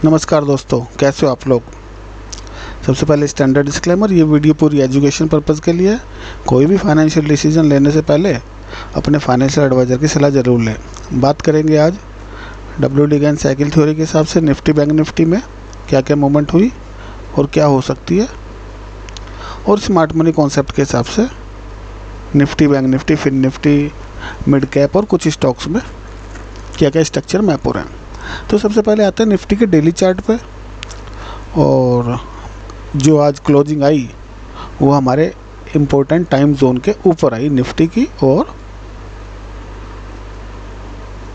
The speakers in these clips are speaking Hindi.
नमस्कार दोस्तों, कैसे हो आप लोग। सबसे पहले स्टैंडर्ड डिस्क्लेमर, ये वीडियो पूरी एजुकेशन पर्पज़ के लिए है। कोई भी फाइनेंशियल डिसीजन लेने से पहले अपने फाइनेंशियल एडवाइज़र की सलाह ज़रूर लें। बात करेंगे आज डब्ल्यू गैन साइकिल थ्योरी के हिसाब से निफ्टी बैंक निफ्टी में क्या क्या मूवमेंट हुई और क्या हो सकती है, और स्मार्ट मनी कॉन्सेप्ट के हिसाब से Nifty bank Nifty, fin Nifty, mid cap और कुछ स्टॉक्स में क्या क्या स्ट्रक्चर मैप हो रहे हैं। तो सबसे पहले आते हैं निफ्टी के डेली चार्ट पे, और जो आज क्लोजिंग आई वो हमारे इम्पोर्टेंट टाइम जोन के ऊपर आई, निफ्टी की और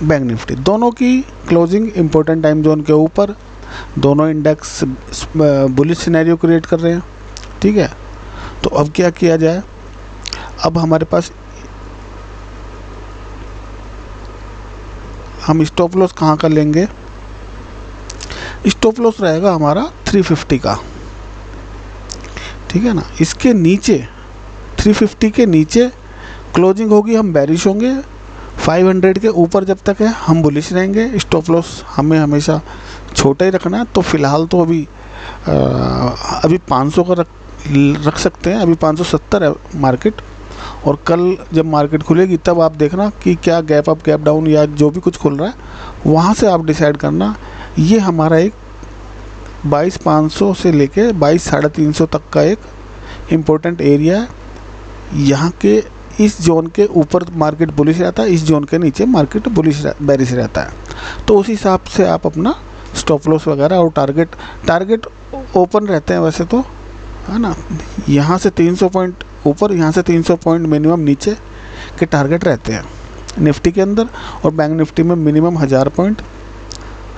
बैंक निफ्टी दोनों की क्लोजिंग इम्पोर्टेंट टाइम जोन के ऊपर। दोनों इंडेक्स बुलिश सिनेरियो क्रिएट कर रहे हैं, ठीक है। तो अब क्या किया जाए, अब हमारे पास हम स्टॉप लॉस कहाँ का लेंगे। स्टॉप लॉस रहेगा हमारा 350 का, ठीक है ना। इसके नीचे 350 के नीचे क्लोजिंग होगी, हम बैरिश होंगे। 500 के ऊपर जब तक है हम बुलिश रहेंगे। स्टॉप लॉस हमें हमेशा छोटा ही रखना है। तो फ़िलहाल तो अभी 500 का रख सकते हैं। अभी 570 है मार्केट, और कल जब मार्केट खुलेगी तब आप देखना कि क्या गैप अप गैप डाउन या जो भी कुछ खुल रहा है वहाँ से आप डिसाइड करना। ये हमारा एक 22,500 से लेके 22,350 तक का एक इम्पोर्टेंट एरिया है। यहाँ के इस जोन के ऊपर मार्केट बुलिश रहता है, इस जोन के नीचे मार्केट बेरिश रहता है। तो उस हिसाब से आप अपना स्टॉप लॉस वगैरह और टारगेट ओपन रहते हैं वैसे तो, है ना। यहाँ से 300 पॉइंट ऊपर, यहाँ से 300 पॉइंट मिनिमम नीचे के टारगेट रहते हैं निफ्टी के अंदर। और बैंक निफ्टी में मिनिमम 1000 पॉइंट,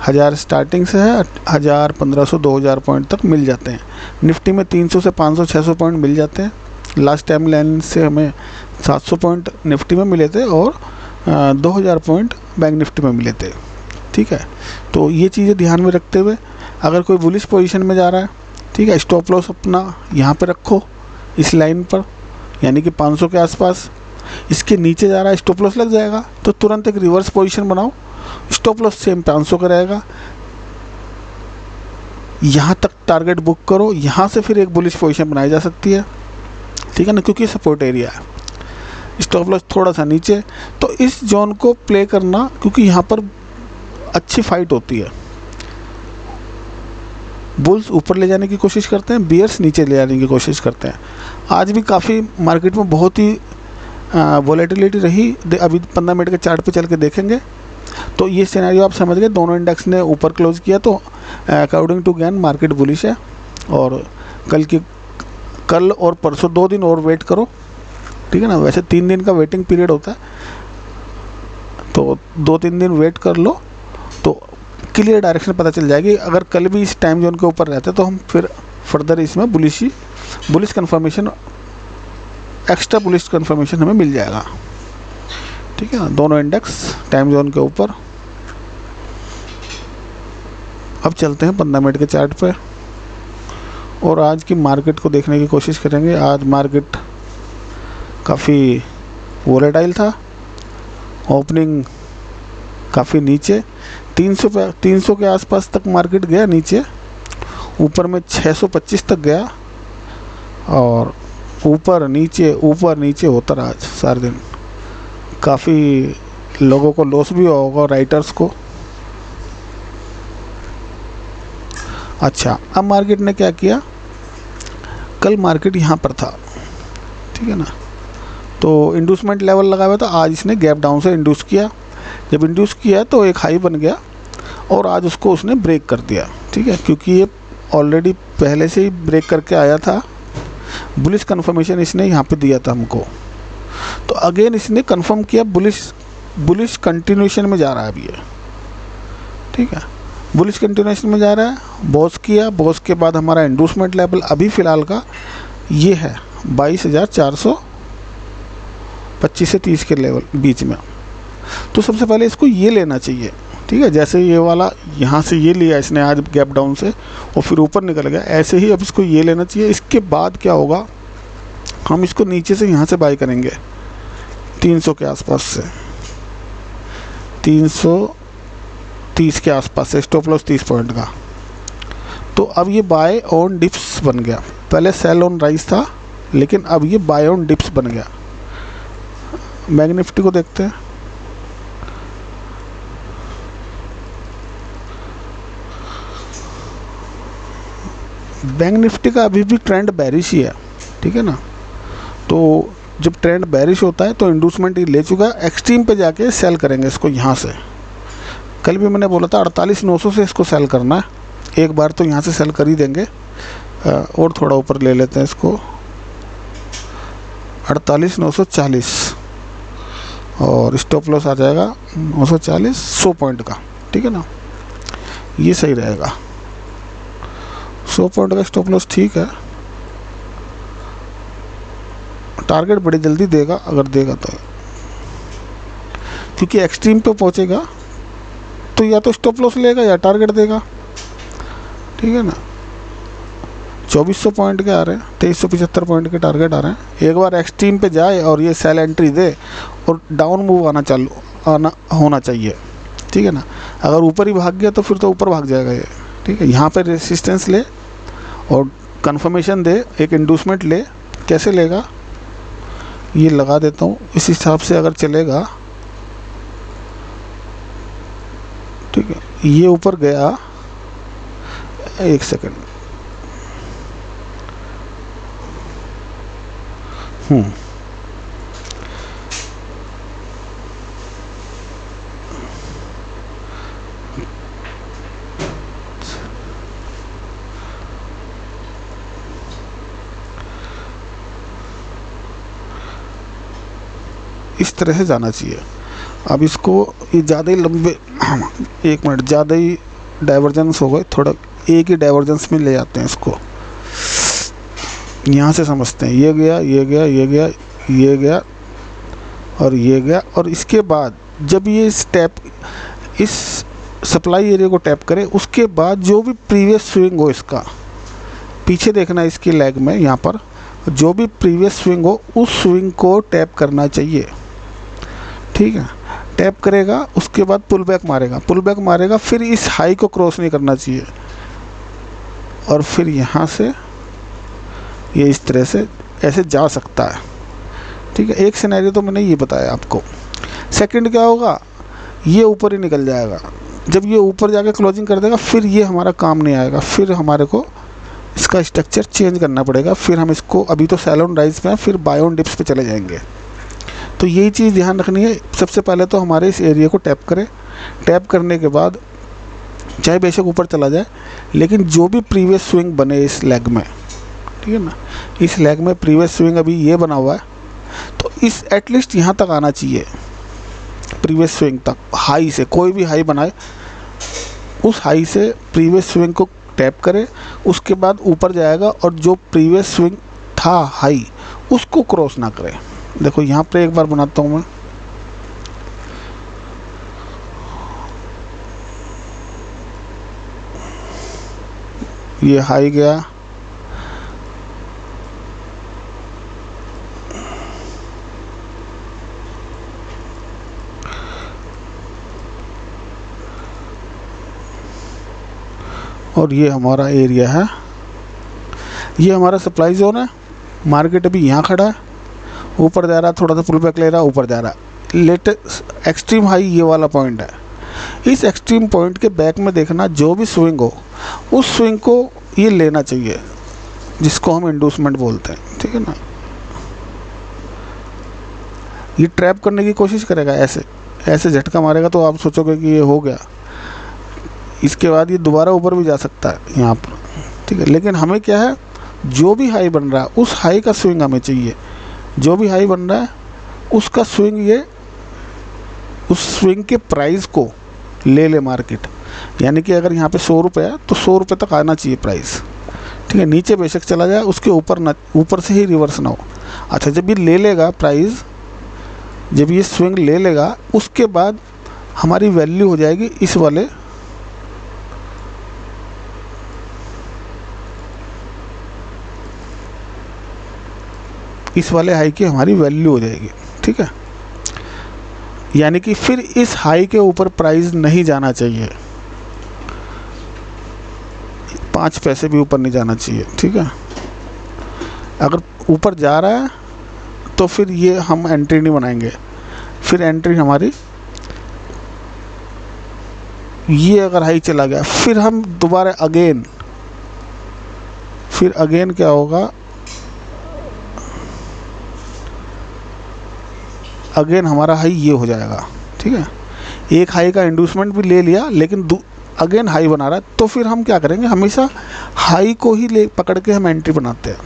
1000 स्टार्टिंग से है, 1000, 1500, 2000 पॉइंट तक मिल जाते हैं। निफ्टी में 300 से 500, 600 पॉइंट मिल जाते हैं। लास्ट टाइम लाइन से हमें 700 पॉइंट निफ्टी में मिले थे और 2000 पॉइंट बैंक निफ्टी में मिले थे, ठीक है। तो ये चीज़ें ध्यान में रखते हुए अगर कोई बुलिश पोजीशन में जा रहा है, ठीक है, स्टॉप लॉस अपना यहाँ पे रखो इस लाइन पर, यानी कि 500 के आसपास। इसके नीचे जा रहा है, स्टॉप लॉस लग जाएगा तो तुरंत एक रिवर्स पोजीशन बनाओ, स्टॉप लॉस सेम 500 का रहेगा। यहाँ तक टारगेट बुक करो, यहाँ से फिर एक बुलिश पोजीशन बनाई जा सकती है, ठीक है ना, क्योंकि सपोर्ट एरिया है। स्टॉप लॉस थोड़ा सा नीचे, तो इस जोन को प्ले करना, क्योंकि यहाँ पर अच्छी फाइट होती है। बुल्स ऊपर ले जाने की कोशिश करते हैं, बियर्स नीचे ले जाने की कोशिश करते हैं। आज भी काफ़ी मार्केट में बहुत ही वॉलेटिलिटी रही। अभी 15 मिनट के चार्ट पे चल के देखेंगे तो ये सिनेरियो आप समझ गए। दोनों इंडेक्स ने ऊपर क्लोज किया, तो according to Gann market bullish है। और कल और परसों 2 दिन और वेट करो, ठीक है ना। वैसे 3 दिन का वेटिंग पीरियड होता है, तो 2-3 दिन वेट कर लो तो क्लियर डायरेक्शन पता चल जाएगी। अगर कल भी इस टाइम जोन के ऊपर रहते तो हम फिर फर्दर इसमें bullish confirmation, extra bullish confirmation हमें मिल जाएगा, ठीक है ना। दोनों इंडेक्स टाइम जोन के ऊपर। अब चलते हैं 15 मिनट के चार्ट पे और आज की मार्केट को देखने की कोशिश करेंगे। आज मार्केट काफ़ी वोलेटाइल था, ओपनिंग काफ़ी नीचे 300 के आसपास तक मार्केट गया नीचे, ऊपर में 625 तक गया, और ऊपर नीचे होता रहा आज सारे दिन। काफ़ी लोगों को लॉस भी होगा, राइटर्स को। अच्छा, अब मार्केट ने क्या किया, कल मार्केट यहाँ पर था, ठीक है ना, तो इंड्यूसमेंट लेवल लगा हुआ था। आज इसने गैप डाउन से इंड्यूस किया, जब इंड्यूस किया तो एक हाई बन गया और आज उसको उसने ब्रेक कर दिया, ठीक है, क्योंकि ये ऑलरेडी पहले से ही ब्रेक करके आया था। बुलिश कन्फर्मेशन इसने यहाँ पे दिया था हमको, तो अगेन इसने कंफर्म किया बुलिश कंटिन्यूएशन में जा रहा है अभी ये, ठीक है, बुलिश कंटिन्यूएशन में जा रहा है। बॉस किया, बॉस के बाद हमारा इंड्यूसमेंट लेवल अभी फ़िलहाल का ये है 22,425 से 30 के लेवल बीच में। तो सबसे पहले इसको ये लेना चाहिए, ठीक है। जैसे ये वाला यहाँ से ये लिया इसने आज गैप डाउन से और फिर ऊपर निकल गया, ऐसे ही अब इसको ये लेना चाहिए। इसके बाद क्या होगा, हम इसको नीचे से यहाँ से बाई करेंगे 300 के आसपास से, 330 के आसपास से, स्टॉप लॉस 30 पॉइंट का, तो अब ये बाय ऑन डिप्स बन गया। पहले सेल ऑन राइज था, लेकिन अब ये बाय ऑन डिप्स बन गया। बैंक निफ्टी को देखते हैं। बैंक निफ्टी का अभी भी ट्रेंड बेरिश ही है, ठीक है ना। तो जब ट्रेंड बेरिश होता है तो इंडूसमेंट ही ले चुका है, एक्सट्रीम पे जाके सेल करेंगे इसको यहाँ से। कल भी मैंने बोला था 48,900 से इसको सेल करना है, एक बार तो यहाँ से सेल कर ही देंगे। और थोड़ा ऊपर ले लेते हैं इसको, 48,940 और स्टॉप लॉस आ जाएगा 940, 100 पॉइंट का, ठीक है ना। ये सही रहेगा, 100 पॉइंट का स्टॉप लॉस ठीक है। टारगेट बड़ी जल्दी देगा, अगर देगा तो, क्योंकि एक्सट्रीम पे पहुंचेगा तो या तो स्टॉप लॉस लेगा या टारगेट देगा, ठीक है ना। 2400 पॉइंट के आ रहे हैं, 2375 पॉइंट के टारगेट आ रहे हैं। एक बार एक्सट्रीम पे जाए और ये सेल एंट्री दे और डाउन मूव आना होना चाहिए, ठीक है ना। अगर ऊपर ही भाग गया तो फिर तो ऊपर भाग जाएगा ये, ठीक है। यहाँ पे रेसिस्टेंस ले और कंफर्मेशन दे, एक इंडूसमेंट ले। कैसे लेगा ये लगा देता हूँ, इस हिसाब से अगर चलेगा, ठीक है। ये ऊपर गया, एक सेकंड, इस तरह से जाना चाहिए। अब इसको ये ज़्यादा ही लंबे एक मिनट ज़्यादा ही डाइवर्जेंस हो गए, थोड़ा एक ही डाइवर्जेंस में ले जाते हैं इसको। यहाँ से समझते हैं, ये गया, ये गया, ये गया, ये गया और ये गया। और इसके बाद जब ये स्टेप इस सप्लाई एरिया को टैप करे, उसके बाद जो भी प्रीवियस स्विंग हो इसका, पीछे देखना इसकी लेग में, यहाँ पर जो भी प्रीवियस स्विंग हो उस स्विंग को टैप करना चाहिए, ठीक है। टैप करेगा, उसके बाद पुल बैक मारेगा, पुल बैक मारेगा, फिर इस हाई को क्रॉस नहीं करना चाहिए। और फिर यहाँ से ये इस तरह से ऐसे जा सकता है, ठीक है। एक सिनेरियो तो मैंने ये बताया आपको। सेकंड क्या होगा, ये ऊपर ही निकल जाएगा। जब ये ऊपर जाके क्लोजिंग कर देगा, फिर ये हमारा काम नहीं आएगा, फिर हमारे को इसका स्ट्रक्चर चेंज करना पड़ेगा। फिर हम इसको, अभी तो सेल ऑन राइज पे हैं, फिर बाय ऑन डिप्स पे चले जाएंगे। तो यही चीज़ ध्यान रखनी है। सबसे पहले तो हमारे इस एरिया को टैप करें, टैप करने के बाद चाहे बेशक ऊपर चला जाए, लेकिन जो भी प्रीवियस स्विंग बने इस लेग में, ठीक है ना, इस लेग में प्रीवियस स्विंग अभी ये बना हुआ है, तो इस एटलीस्ट यहाँ तक आना चाहिए, प्रीवियस स्विंग तक। हाई से कोई भी हाई बनाए, उस हाई से प्रीवियस स्विंग को टैप करे, उसके बाद ऊपर जाएगा और जो प्रीवियस स्विंग था हाई उसको क्रॉस ना करे। देखो यहाँ पे एक बार बनाता हूँ मैं, ये हाई गया, और ये हमारा एरिया है, ये हमारा सप्लाई जोन है। मार्केट अभी यहाँ खड़ा है, ऊपर जा रहा है, थोड़ा सा पुल बैक ले रहा है, ऊपर जा रहा है। लेटेस्ट एक्सट्रीम हाई ये वाला पॉइंट है। इस एक्सट्रीम पॉइंट के बैक में देखना, जो भी स्विंग हो उस स्विंग को ये लेना चाहिए, जिसको हम इंडूसमेंट बोलते हैं, ठीक है ना। ये ट्रैप करने की कोशिश करेगा, ऐसे ऐसे झटका मारेगा तो आप सोचोगे कि ये हो गया। इसके बाद ये दोबारा ऊपर भी जा सकता है यहाँ पर, ठीक है। लेकिन हमें क्या है, जो भी हाई बन रहा है उस हाई का स्विंग हमें चाहिए। जो भी हाई बन रहा है उसका स्विंग, ये उस स्विंग के प्राइस को ले ले मार्केट। यानी कि अगर यहाँ पे 100 रुपये है तो 100 रुपये तक आना चाहिए प्राइस, ठीक है। नीचे बेशक चला जाए, उसके ऊपर ना, ऊपर से ही रिवर्स ना हो। अच्छा, जब ये ले लेगा प्राइस, जब ये स्विंग ले लेगा, उसके बाद हमारी वैल्यू हो जाएगी इस वाले, इस वाले हाई की हमारी वैल्यू हो जाएगी, ठीक है। यानी कि फिर इस हाई के ऊपर प्राइस नहीं जाना चाहिए। 5 पैसे भी ऊपर नहीं जाना चाहिए, ठीक है। अगर ऊपर जा रहा है तो फिर ये हम एंट्री नहीं बनाएंगे, फिर एंट्री हमारी ये अगर हाई चला गया फिर हम दोबारा अगेन क्या होगा, अगेन हमारा हाई ये हो जाएगा, ठीक है। एक हाई का इंड्यूसमेंट भी ले लिया लेकिन अगेन हाई बना रहा है, तो फिर हम क्या करेंगे, हमेशा हाई को ही ले पकड़ के हम एंट्री बनाते हैं।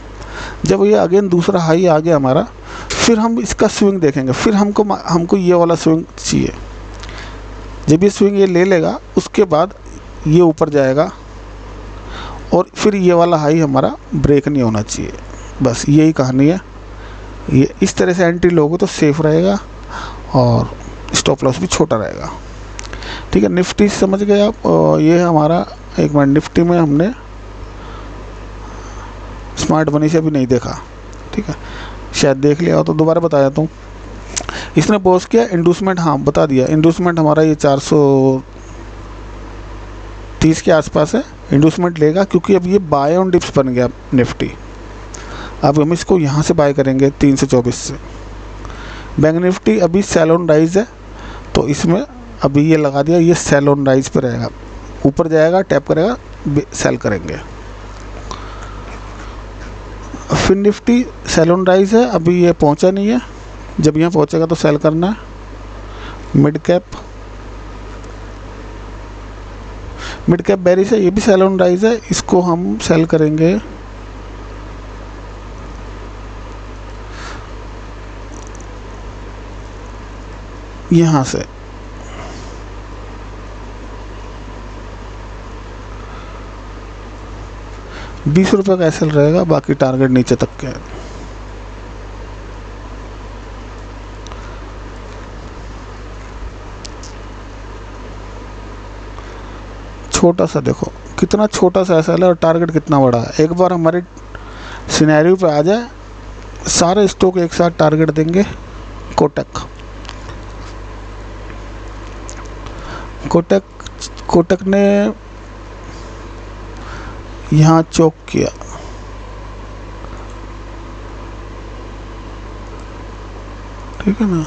जब ये अगेन दूसरा हाई आ गया हमारा, फिर हम इसका स्विंग देखेंगे, फिर हमको ये वाला स्विंग चाहिए। जब ये स्विंग ये ले लेगा उसके बाद ये ऊपर जाएगा और फिर ये वाला हाई हमारा ब्रेक नहीं होना चाहिए। बस यही कहानी है। ये इस तरह से एंट्री लोगे तो सेफ रहेगा और स्टॉप लॉस भी छोटा रहेगा, ठीक है। निफ्टी समझ गए आप। ये हमारा एक मिनट, निफ्टी में हमने स्मार्ट मनी से अभी नहीं देखा, ठीक है, शायद देख लिया हो तो दोबारा बता देता हूँ। इसने पोस्ट किया इंड्यूसमेंट, हाँ बता दिया, इंड्यूसमेंट हमारा ये 430 के आसपास है। इंड्यूसमेंट लेगा क्योंकि अब ये बाय ऑन डिप्स बन गया निफ्टी। अब हम इसको यहाँ से बाय करेंगे 324 से। बैंक निफ्टी अभी सेल ऑन राइज है, तो इसमें अभी ये लगा दिया, ये सेल ऑन राइज पे रहेगा, ऊपर जाएगा टैप करेगा सेल करेंगे। फिर निफ्टी सेल ऑन राइज है, अभी ये पहुंचा नहीं है, जब यहाँ पहुंचेगा तो सेल करना है। मिड कैप बेरिश है, ये भी सेल ऑन राइज है, इसको हम सेल करेंगे यहाँ से। ₹20 का एसएल रहेगा, बाकी टारगेट नीचे तक के है। छोटा सा देखो कितना छोटा सा एसएल है और टारगेट कितना बड़ा है। एक बार हमारे सिनेरियो पे आ जाए, सारे स्टॉक एक साथ टारगेट देंगे। कोटक ने यहाँ चौक किया, ठीक है ना।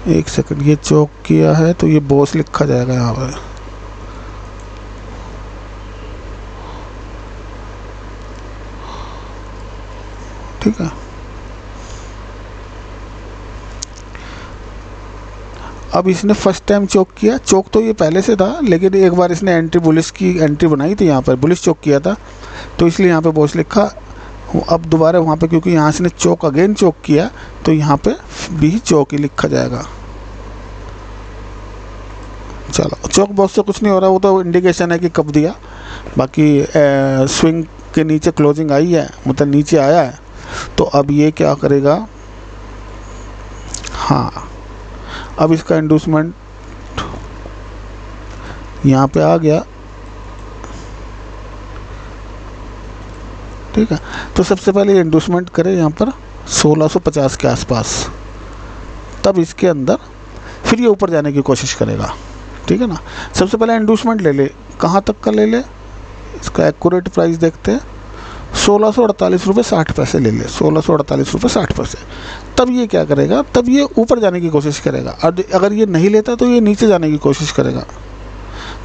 एक सेकंड, ये चौक किया है तो ये बॉस लिखा जाएगा यहाँ पर, ठीक है। अब इसने फर्स्ट टाइम चौक किया, चौक तो ये पहले से था लेकिन एक बार इसने एंट्री बुलिश की एंट्री बनाई थी, यहाँ पर बुलिश चौक किया था तो इसलिए यहाँ पे बॉस लिखा। अब दोबारा वहाँ पे क्योंकि यहाँ से ने चौक अगेन चौक किया तो यहाँ पे भी चौक ही लिखा जाएगा। चलो, चौक बॉस से कुछ नहीं हो रहा, वो तो इंडिकेशन है कि कब दिया। बाकी स्विंग के नीचे क्लोजिंग आई है, मतलब नीचे आया है, तो अब ये क्या करेगा, हाँ अब इसका इंड्यूसमेंट यहाँ पे आ गया, ठीक है। तो सबसे पहले इंड्यूसमेंट करें यहाँ पर 1650 के आसपास, तब इसके अंदर फिर ये ऊपर जाने की कोशिश करेगा, ठीक है ना। सबसे पहले इंड्यूसमेंट ले ले, कहाँ तक का ले ले, इसका एक्यूरेट प्राइस देखते हैं, 1648 रुपये 60 पैसे ले ले, 1648 रुपये 60 पैसे। तब ये क्या करेगा, तब ये ऊपर जाने की कोशिश करेगा, और अगर ये नहीं लेता तो ये नीचे जाने की कोशिश करेगा।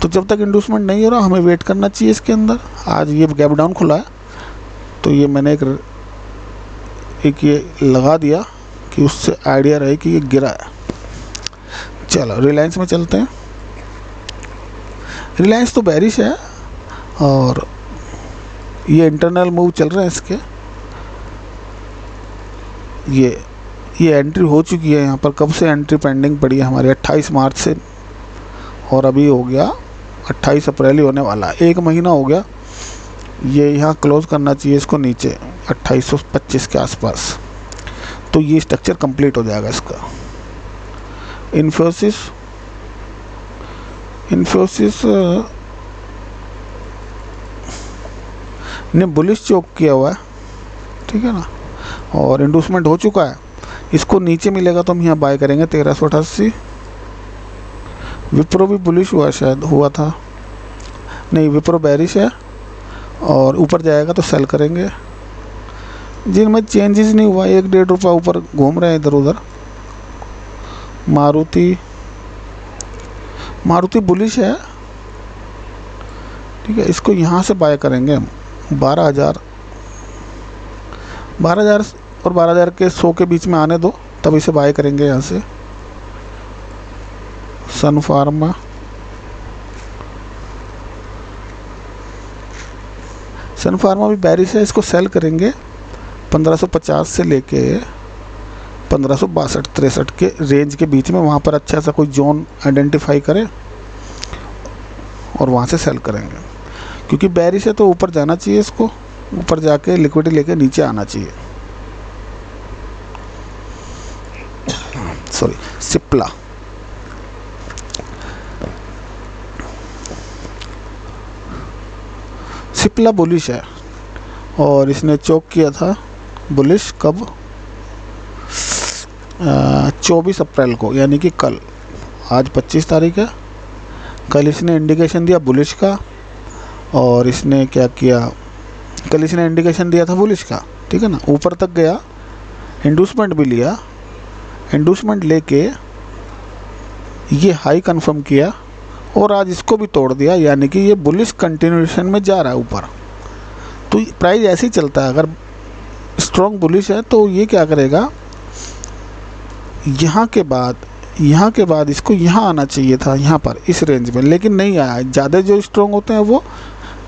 तो जब तक इंड्यूसमेंट नहीं हो रहा हमें वेट करना चाहिए इसके अंदर। आज ये गैप डाउन खुला है तो ये मैंने एक ये लगा दिया कि उससे आइडिया रहे कि ये गिरा है। चलो रिलायंस में चलते हैं। रिलायंस तो बेरिश है और ये इंटरनल मूव चल रहे हैं इसके। ये एंट्री हो चुकी है यहाँ पर, कब से एंट्री पेंडिंग पड़ी है हमारी, 28 मार्च से, और अभी हो गया 28 अप्रैल ही होने वाला है, 1 महीना हो गया। ये यहाँ क्लोज करना चाहिए इसको नीचे 2825 के आसपास, तो ये स्ट्रक्चर कंप्लीट हो जाएगा इसका। इन्फोसिस ने बुलिश चौक किया हुआ है, ठीक है ना, और इंड्यूसमेंट हो चुका है। इसको नीचे मिलेगा तो हम यहाँ बाय करेंगे 1388। विप्रो भी बुलिश हुआ, शायद हुआ था, नहीं विप्रो बेरिश है और ऊपर जाएगा तो सेल करेंगे। जिनमें चेंजेस नहीं हुआ, 1-1.5 रुपये ऊपर घूम रहे हैं इधर उधर। मारुति बुलिश है, ठीक है। इसको यहाँ से बाय करेंगे हम 12,000 और 12,000 के 100 के बीच में आने दो, तब इसे बाय करेंगे यहाँ से। सन फार्मा भी बेरिश है, इसको सेल करेंगे 1550 से लेके 1562-63 के रेंज के बीच में। वहाँ पर अच्छा सा कोई जोन आइडेंटिफाई करें और वहाँ से सेल करेंगे, क्योंकि बेरिश है तो ऊपर जाना चाहिए, इसको ऊपर जाके लिक्विडिटी लेके नीचे आना चाहिए। सॉरी, सिप्ला बुलिश है और इसने चोक किया था बुलिश कब, 24 अप्रैल को, यानी कि कल। आज 25 तारीख है। कल इसने इंडिकेशन दिया बुलिश का और इसने क्या किया, कल इसने इंडिकेशन दिया था बुलिश का, ठीक है ना। ऊपर तक गया, इंडूसमेंट भी लिया, इंडूसमेंट लेके ये हाई कंफर्म किया और आज इसको भी तोड़ दिया, यानी कि ये बुलिश कंटिन्यूएशन में जा रहा है ऊपर। तो प्राइस ऐसे ही चलता है। अगर स्ट्रॉन्ग बुलिश है तो ये क्या करेगा, यहाँ के बाद इसको यहाँ आना चाहिए था, यहाँ पर इस रेंज में, लेकिन नहीं आया। ज़्यादा जो स्ट्रॉन्ग होते हैं वो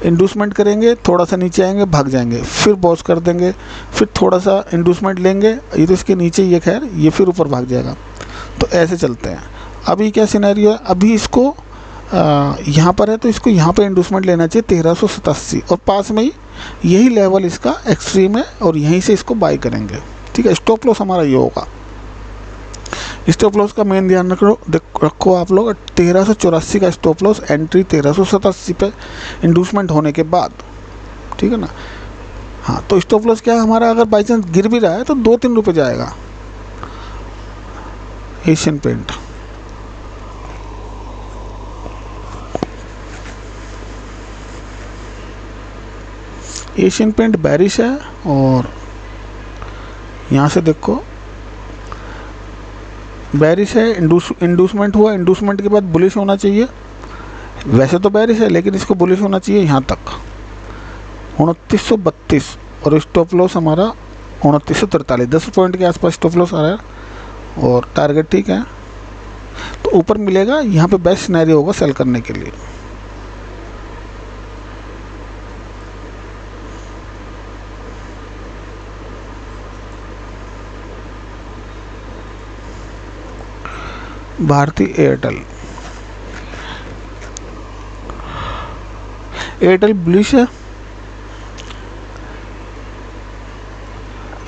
इंडूसमेंट करेंगे, थोड़ा सा नीचे आएंगे, भाग जाएंगे, फिर बॉस कर देंगे, फिर थोड़ा सा इंडूसमेंट लेंगे, ये तो इसके नीचे ये खैर, ये फिर ऊपर भाग जाएगा। तो ऐसे चलते हैं। अभी क्या सिनेरियो है, अभी इसको यहाँ पर है तो इसको यहाँ पे इंडूसमेंट लेना चाहिए 1387 और पास में ही यही लेवल इसका एक्सट्रीम है और यहीं से इसको बाय करेंगे, ठीक है। स्टॉप लॉस हमारा ये होगा। स्टॉप लॉस का मेन ध्यान रखो आप लोग, 1384 का स्टॉप लॉस, एंट्री 1387 पे इंडूसमेंट होने के बाद, ठीक है ना। हाँ, तो स्टॉप लॉस क्या है हमारा, अगर बाई चांस गिर भी रहा है तो 2-3 रुपये जाएगा। Asian paint, Asian paint bearish है और यहाँ से देखो बेरिश है, इंडूसमेंट हुआ, इंडूसमेंट के बाद बुलिश होना चाहिए। वैसे तो बेरिश है लेकिन इसको बुलिश होना चाहिए यहाँ तक 2932 और स्टॉप लॉस हमारा 2943, 10 पॉइंट के आसपास स्टॉप लॉस आ रहा है और टारगेट ठीक है। तो ऊपर मिलेगा, यहाँ पे बेस्ट सिनेरियो होगा सेल करने के लिए। भारती एयरटेल बुलिश है,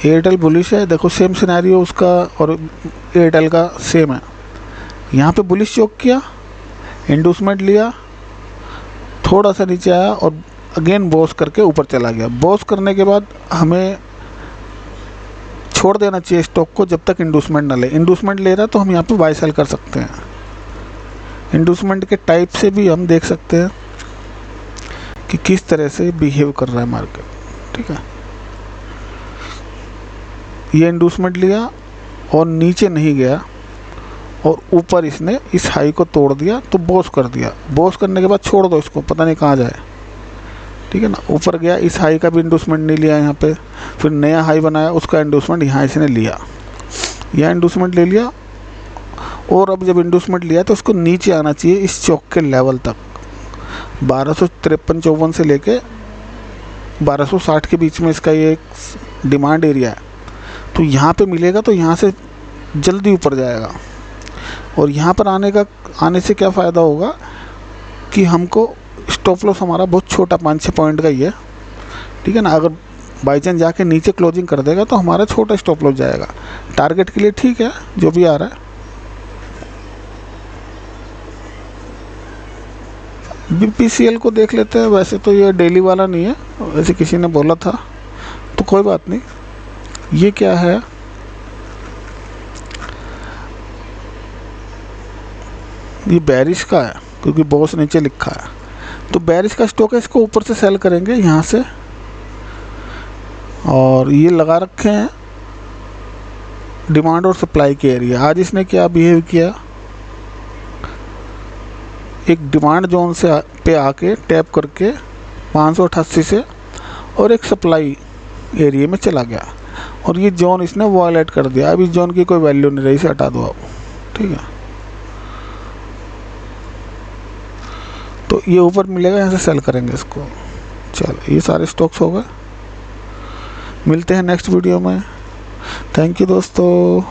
एयरटेल बुलिश है। देखो सेम सिनेरियो उसका और एयरटेल का सेम है। यहाँ पे बुलिश चोक किया, इंडूसमेंट लिया, थोड़ा सा नीचे आया और अगेन बॉस करके ऊपर चला गया। बॉस करने के बाद हमें छोड़ देना चाहिए स्टॉक को जब तक इंडूसमेंट ना ले। इंडूसमेंट ले रहा है तो हम यहाँ पे बाय सेल कर सकते हैं। इंडूसमेंट के टाइप से भी हम देख सकते हैं कि किस तरह से बिहेव कर रहा है मार्केट, ठीक है। ये इंडूसमेंट लिया और नीचे नहीं गया और ऊपर इसने इस हाई को तोड़ दिया तो बॉस कर दिया। बॉस करने के बाद छोड़ दो इसको, पता नहीं कहाँ जाए, ठीक है ना। ऊपर गया, इस हाई का भी इंडूसमेंट नहीं लिया यहाँ पे, फिर नया हाई बनाया, उसका इंडूसमेंट यहाँ इसने लिया, यहाँ इंडूसमेंट ले लिया और अब जब इंडूसमेंट लिया तो उसको नीचे आना चाहिए इस चौक के लेवल तक। 1253-54 से लेके 1260 के बीच में इसका ये एक डिमांड एरिया है। तो यहाँ पे मिलेगा तो यहाँ से जल्दी ऊपर जाएगा और यहाँ पर आने से क्या फ़ायदा होगा कि हमको स्टॉप लॉस हमारा बहुत छोटा 5-6 पॉइंट का ही है, ठीक है ना। अगर बाई चांस जाके नीचे क्लोजिंग कर देगा तो हमारा छोटा स्टॉप लॉस जाएगा। टारगेट के लिए ठीक है जो भी आ रहा है। BPCL को देख लेते हैं। वैसे तो ये डेली वाला नहीं है, वैसे किसी ने बोला था तो कोई बात नहीं। ये क्या है, ये बेरिश का है क्योंकि बॉस नीचे लिखा है, तो बेरिश का स्टॉक है, इसको ऊपर से सेल करेंगे यहाँ से। और ये लगा रखे हैं डिमांड और सप्लाई के एरिया। आज इसने क्या बिहेव किया, एक डिमांड जोन से पे आके टैप करके 588 से और एक सप्लाई एरिया में चला गया, और ये जोन इसने वायलेट कर दिया। अब इस जोन की कोई वैल्यू नहीं रही, इसे हटा दो आप, ठीक है। तो ये ऊपर मिलेगा, यहाँ से सेल करेंगे इसको। चलो ये सारे स्टॉक्स हो गए, मिलते हैं नेक्स्ट वीडियो में। थैंक यू दोस्तों।